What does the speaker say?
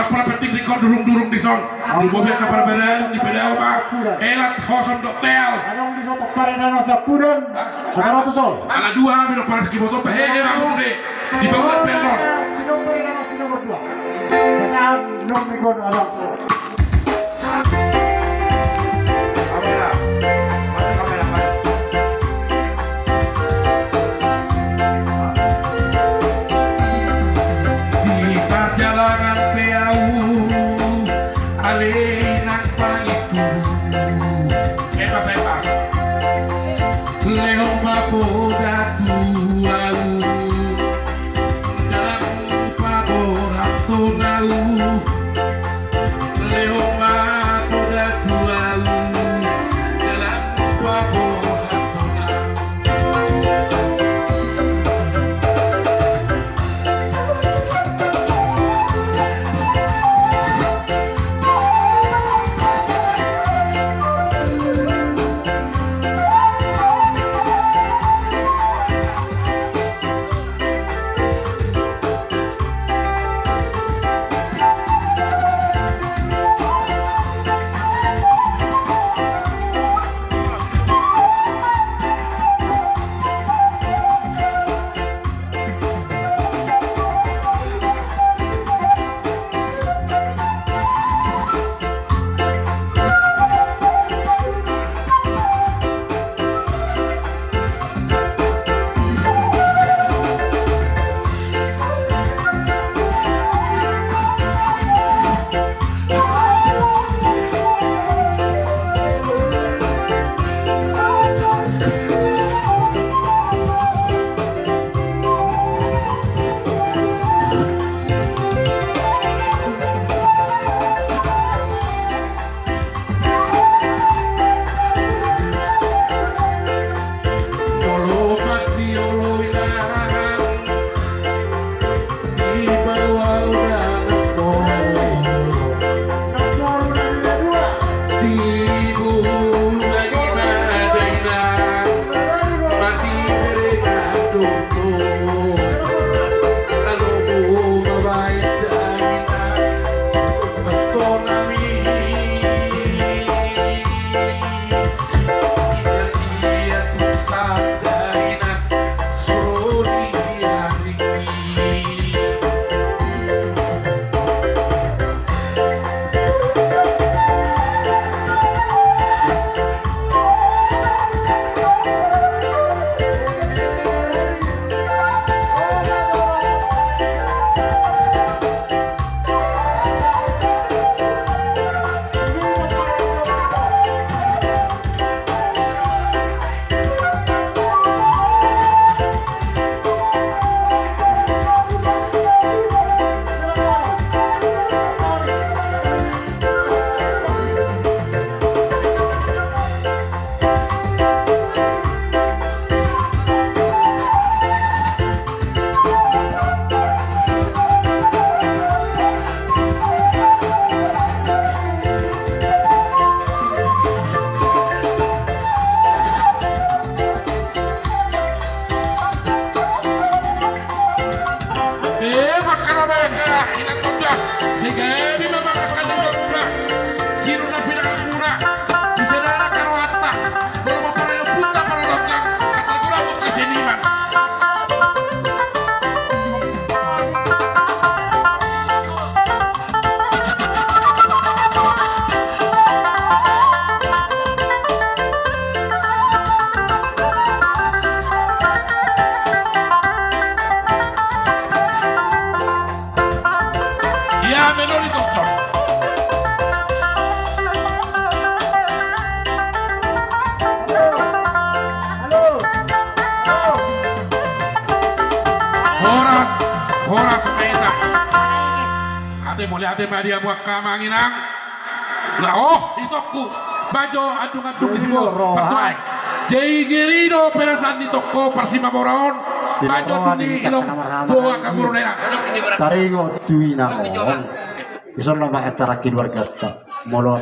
para penting record durung di song. Di mobil kapal beren di pedal pak. Elat hoson doktel. Anong di soto parenan sa pudon. Sa to sol. Ala dua minum para kimoto hehe bagus deh. Di bawah pendor. Minum parenan sa nomor 2. Basahan nom mikon abang. Ate Maria buat kamanginang. Lah oh itokku bajo adung-adung di sini pertuai. Jai Gerino perasan di toko Persima Moron. Bajo duni ilong tua kagurunera. Taringo tuina mo. Bisa nama acara keluarga tak. Molo